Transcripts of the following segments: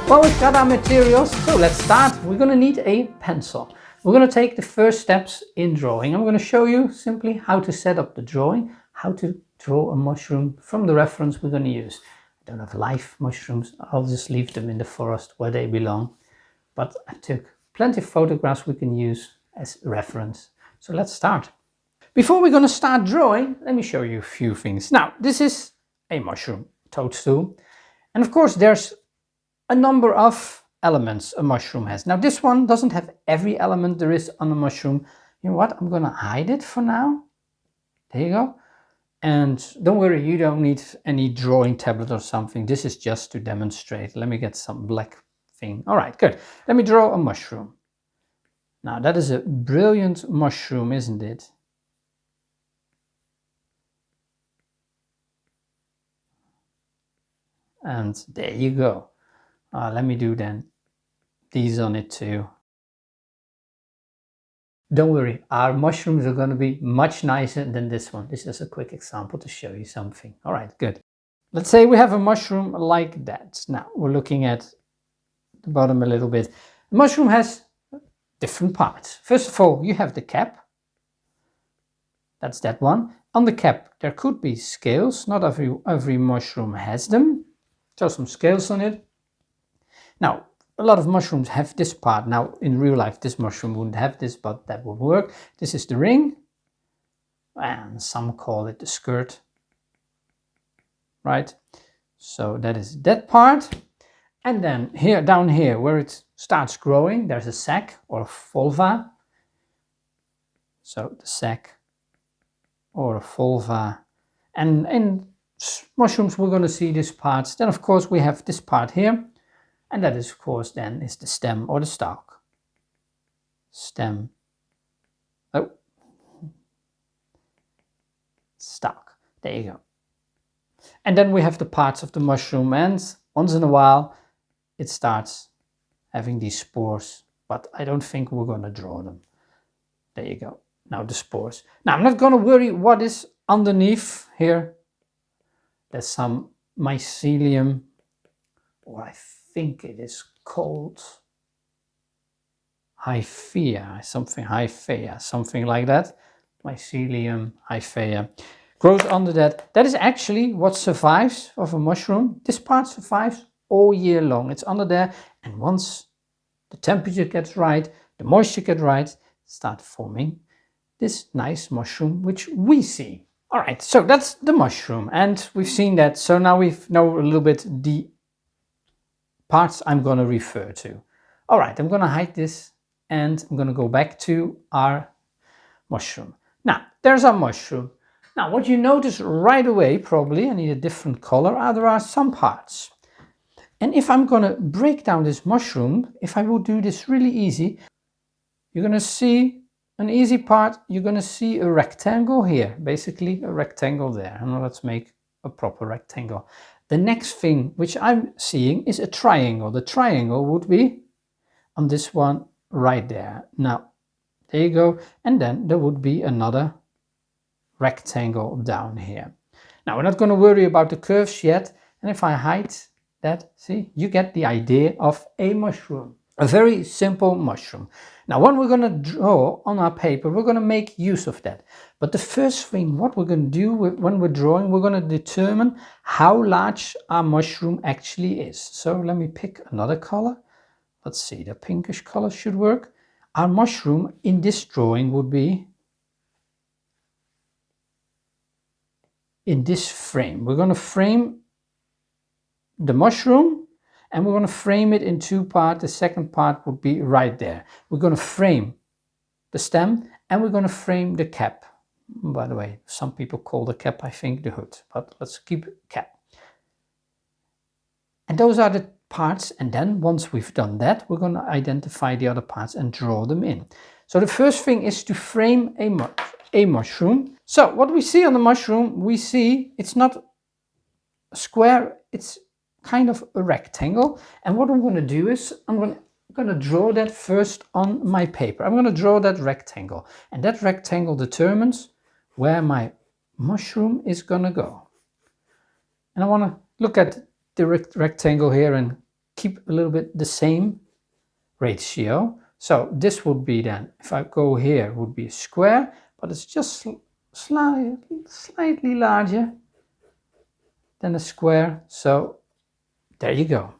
Well, we've got our materials, so let's start. We're going to need a pencil. We're going to take the first steps in drawing. I'm going to show you simply how to set up the drawing, how to draw a mushroom from the reference we're going to use. I don't have live mushrooms, I'll just leave them in the forest where they belong. But I took plenty of photographs we can use as reference. So let's start. Before we're going to start drawing, let me show you a few things. Now, this is a mushroom toadstool. And of course, there's a number of elements a mushroom has. Now, this one doesn't have every element there is on a mushroom. You know what? I'm going to hide it for now. There you go. And don't worry, you don't need any drawing tablet or something. This is just to demonstrate. Let me get some black thing. All right, good. Let me draw a mushroom. Now, that is a brilliant mushroom, isn't it? And there you go. Let me do then these on it too. Don't worry, our mushrooms are going to be much nicer than this one. This is a quick example to show you something. All right, good. Let's say we have a mushroom like that. Now we're looking at the bottom a little bit. The mushroom has different parts. First of all, you have the cap. That's that one. On the cap, there could be scales. Not every mushroom has them. So some scales on it. Now, a lot of mushrooms have this part. Now, in real life, this mushroom wouldn't have this, but that would work. This is the ring, and some call it the skirt, right? So that is that part. And then here, down here, where it starts growing, there's a sac or a vulva. So the sac or a vulva. And in mushrooms, we're going to see these parts. Then, of course, we have this part here. And that is, of course, then is the stem or the stalk. Stem. Oh. Stalk. There you go. And then we have the parts of the mushroom, and once in a while it starts having these spores, but I don't think we're going to draw them. There you go. Now the spores. Now I'm not going to worry what is underneath here. There's some mycelium, or I think it is called hyphea, something like that. Mycelium, hyphea. Grows under that. That is actually what survives of a mushroom. This part survives all year long. It's under there, and once the temperature gets right, the moisture gets right, start forming this nice mushroom which we see. All right, so that's the mushroom, and we've seen that. So now we know a little bit the parts I'm going to refer to. All right, I'm going to hide this, and I'm going to go back to our mushroom. Now, there's our mushroom. Now, what you notice right away, probably, I need a different color, there are some parts. And if I'm going to break down this mushroom, if I will do this really easy, you're going to see an easy part. You're going to see a rectangle here, basically a rectangle there. And now let's make a proper rectangle. The next thing which I'm seeing is a triangle. The triangle would be on this one right there. Now, there you go. And then there would be another rectangle down here. Now, we're not going to worry about the curves yet. And if I hide that, see, you get the idea of a mushroom. A very simple mushroom. Now, when we're going to draw on our paper, we're going to make use of that. But the first thing, what we're going to do when we're drawing, we're going to determine how large our mushroom actually is. So let me pick another color. Let's see, the pinkish color should work. Our mushroom in this drawing would be in this frame. We're going to frame the mushroom, and we're going to frame it in two parts. The second part would be right there. We're going to frame the stem, and we're going to frame the cap. By the way, some people call the cap, I think, the hood, but let's keep cap. And those are the parts, and then once we've done that, we're going to identify the other parts and draw them in. So the first thing is to frame a mushroom. So what we see on the mushroom, we see it's not a square, it's kind of a rectangle. And what I'm going to do is I'm going to draw that first on my paper. I'm going to draw that rectangle, and that rectangle determines where my mushroom is going to go. And I want to look at the rectangle here and keep a little bit the same ratio. So this would be then, if I go here, would be a square, but it's just slightly larger than a square. So there you go.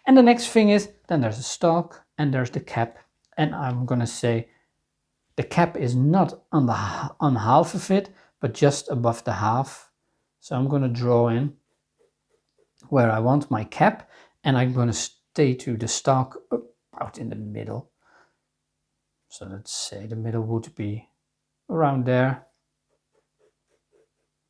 And the next thing is, then there's a stalk and there's the cap. And I'm gonna say the cap is not on half of it, but just above the half. So I'm gonna draw in where I want my cap, and I'm gonna stay to the stalk out in the middle. So let's say the middle would be around there.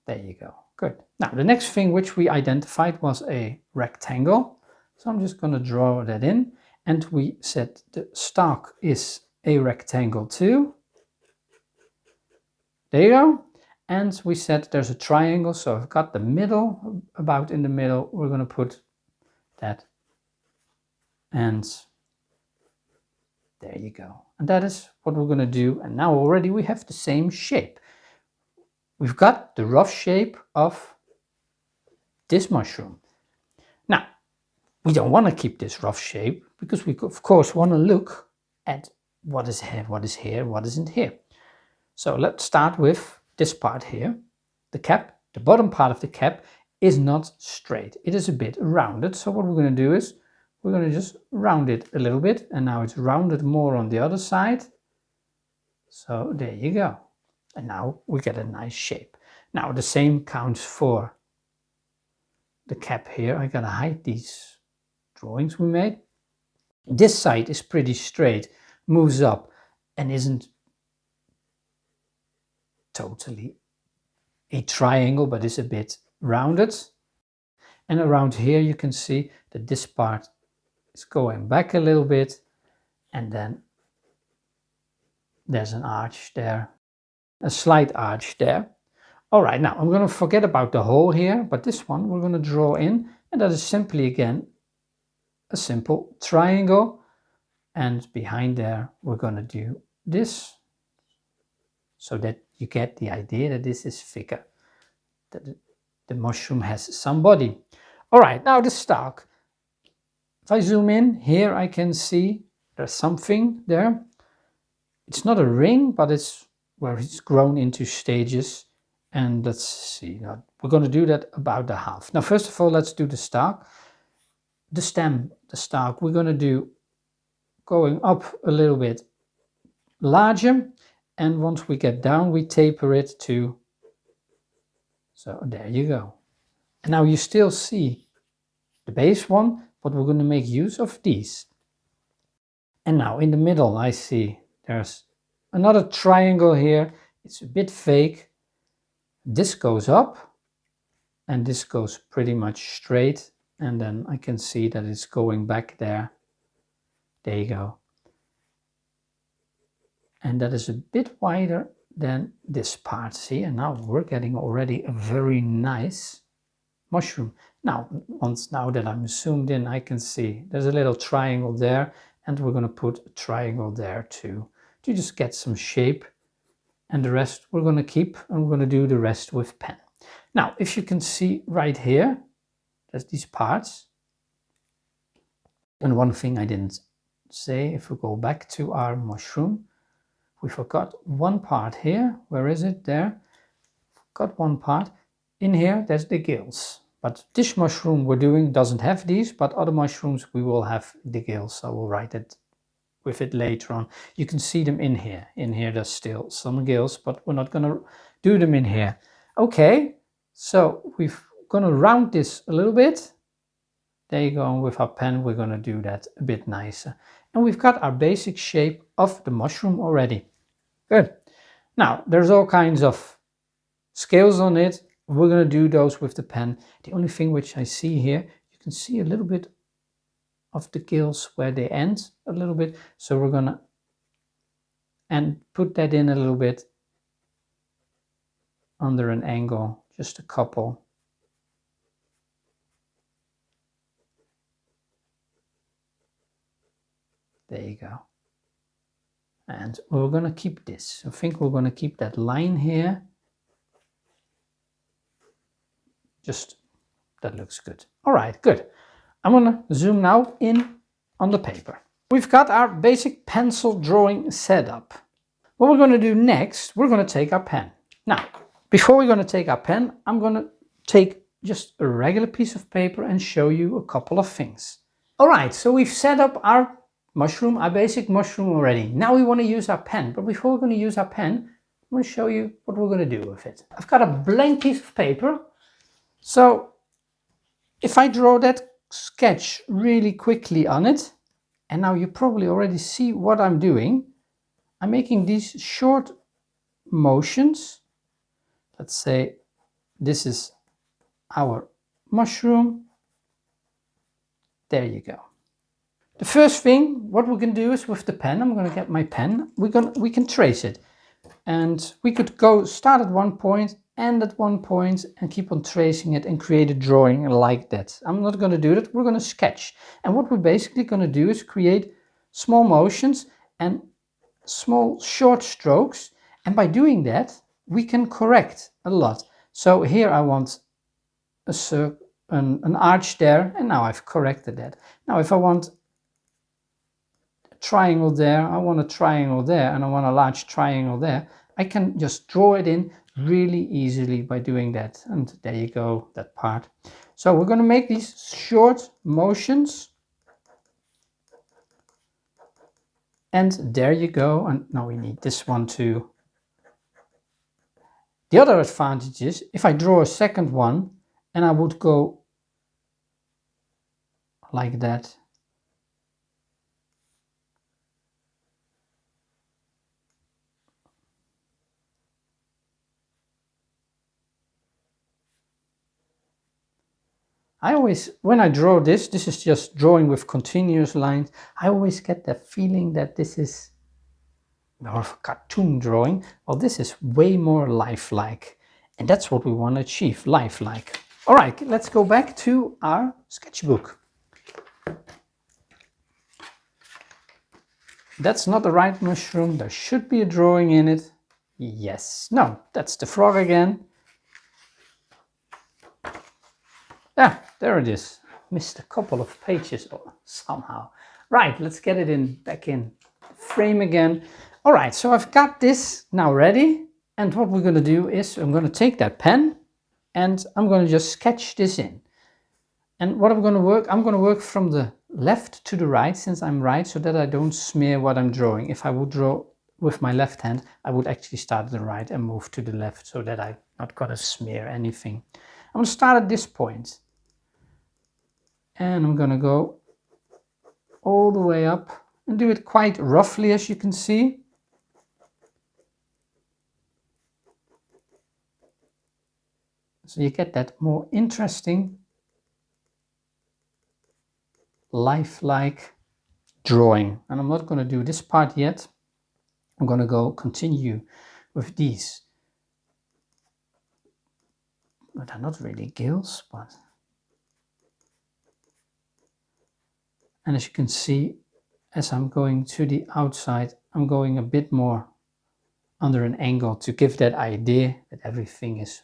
There you go. Good. Now the next thing which we identified was a rectangle. So I'm just going to draw that in, and we said the stalk is a rectangle too. There you go. And we said there's a triangle, so I've got the middle, about in the middle. We're going to put that, and there you go. And that is what we're going to do. And now already we have the same shape. We've got the rough shape of this mushroom. Now, we don't want to keep this rough shape because we of course want to look at what is here, what isn't here. So let's start with this part here. The cap, the bottom part of the cap is not straight. It is a bit rounded. So what we're going to do is we're going to just round it a little bit, and now it's rounded more on the other side. So there you go. And now we get a nice shape. Now the same counts for the cap here. I gotta hide these drawings we made. This side is pretty straight, moves up, and isn't totally a triangle, but is a bit rounded. And around here you can see that this part is going back a little bit, and then there's an arch there, a slight arch there. All right, now I'm going to forget about the hole here, but this one we're going to draw in, and that is simply again a simple triangle. And behind there we're going to do this, so that you get the idea that this is thicker, that the mushroom has some body. All right, now the stalk. If I zoom in here, I can see there's something there. It's not a ring, but it's where it's grown into stages. And let's see, now we're going to do that about the half. Now, first of all, let's do the stalk. The stem, the stalk, we're going to do going up a little bit larger. And once we get down, we taper it to, so there you go. And now you still see the base one, but we're going to make use of these. And now in the middle, I see there's another triangle here. It's a bit fake. This goes up and this goes pretty much straight, and then I can see that it's going back there. There you go. And that is a bit wider than this part, see, and now we're getting already a very nice mushroom. Now that I'm zoomed in, I can see there's a little triangle there, and we're going to put a triangle there too, to just get some shape. And the rest we're going to keep, and we're going to do the rest with pen. Now, if you can see right here, there's these parts. And one thing I didn't say, if we go back to our mushroom, we forgot one part here. Where is it? There. Got one part. In here, there's the gills. But this mushroom we're doing doesn't have these, but other mushrooms we will have the gills. So we'll write it with it later on. You can see them in here. In here there's still some gills, but we're not going to do them in here. Okay, so we're going to round this a little bit. There you go, and with our pen we're going to do that a bit nicer. And we've got our basic shape of the mushroom already. Good. Now, there's all kinds of scales on it. We're going to do those with the pen. The only thing which I see here, you can see a little bit of the gills where they end a little bit. So we're gonna put that in a little bit under an angle, just a couple. There you go. And we're gonna keep this. I think we're gonna keep that line here. Just, that looks good. All right, good. I'm gonna zoom now in on the paper. We've got our basic pencil drawing set up. What we're gonna do next, we're gonna take our pen. Now, before we're gonna take our pen, I'm gonna take just a regular piece of paper and show you a couple of things. All right, so we've set up our mushroom, our basic mushroom already. Now we want to use our pen, but before we're going to use our pen, I'm going to show you what we're going to do with it. I've got a blank piece of paper. So if I draw that sketch really quickly on it, and now you probably already see what I'm doing. I'm making these short motions. Let's say this is our mushroom. There you go. The first thing, what we can do is with the pen, I'm going to get my pen, we can trace it. And we could go start at one point, end at one point, and keep on tracing it and create a drawing like that. I'm not going to do that, we're going to sketch. And what we're basically going to do is create small motions and small short strokes. And by doing that, we can correct a lot. So here I want a circle, an arch there, and now I've corrected that. Now if I want triangle there, I want a triangle there, and I want a large triangle there, I can just draw it in really easily by doing that. And there you go, that part. So we're going to make these short motions. And there you go. And now we need this one too. The other advantage is if I draw a second one and I would go like that, I always, when I draw this is just drawing with continuous lines. I always get the feeling that this is more of a cartoon drawing. Well, this is way more lifelike. And that's what we want to achieve, lifelike. All right, let's go back to our sketchbook. That's not the right mushroom. There should be a drawing in it. Yes, no, that's the frog again. Ah, there it is. Missed a couple of pages somehow. Right, let's get it in back in frame again. All right, so I've got this now ready. And what we're going to do is I'm going to take that pen and I'm going to just sketch this in. And what I'm going to work from the left to the right, since I'm right, so that I don't smear what I'm drawing. If I would draw with my left hand, I would actually start at the right and move to the left so that I'm not going to smear anything. I'm going to start at this point. And I'm going to go all the way up and do it quite roughly, as you can see. So you get that more interesting, lifelike drawing. And I'm not going to do this part yet. I'm going to go continue with these. But they're not really gills, but... And as you can see, as I'm going to the outside, I'm going a bit more under an angle to give that idea that everything is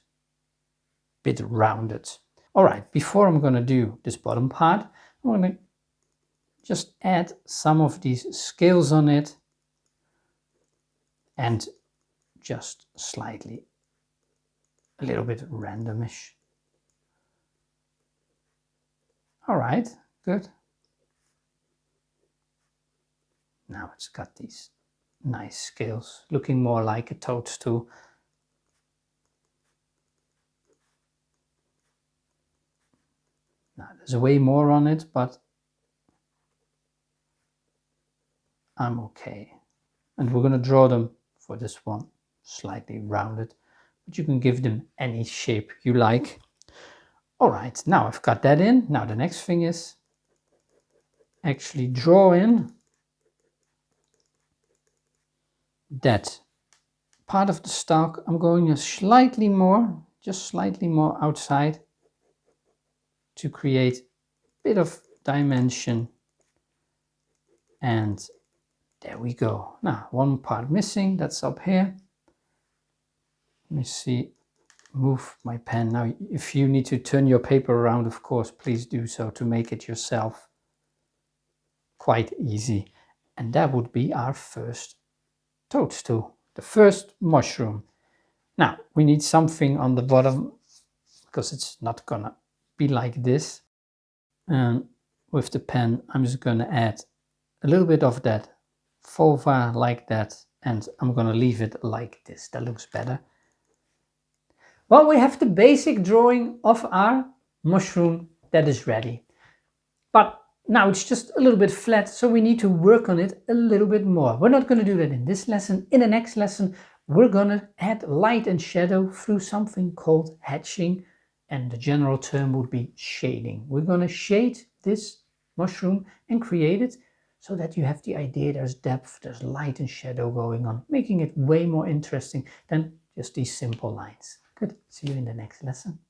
a bit rounded. All right, before I'm going to do this bottom part, I'm going to just add some of these scales on it and just slightly, a little bit randomish. All right, good. Now it's got these nice scales, looking more like a toadstool. Now there's way more on it, but I'm okay. And we're going to draw them for this one slightly rounded, but you can give them any shape you like. All right, now I've got that in. Now the next thing is actually draw in that part of the stalk. I'm going slightly more, just slightly more outside to create a bit of dimension. And there we go. Now one part missing, that's up here. Let me see move my pen. Now, if you need to turn your paper around, of course, please do so to make it yourself quite easy. And that would be our first toadstool, the first mushroom. Now, we need something on the bottom because it's not gonna be like this. And with the pen, I'm just gonna add a little bit of that fova like that, and I'm gonna leave it like this. That looks better. Well, we have the basic drawing of our mushroom that is ready. But now it's just a little bit flat, so we need to work on it a little bit more. We're not going to do that in this lesson. In the next lesson, we're going to add light and shadow through something called hatching, and the general term would be shading. We're going to shade this mushroom and create it so that you have the idea there's depth, there's light and shadow going on, making it way more interesting than just these simple lines. Good. See you in the next lesson.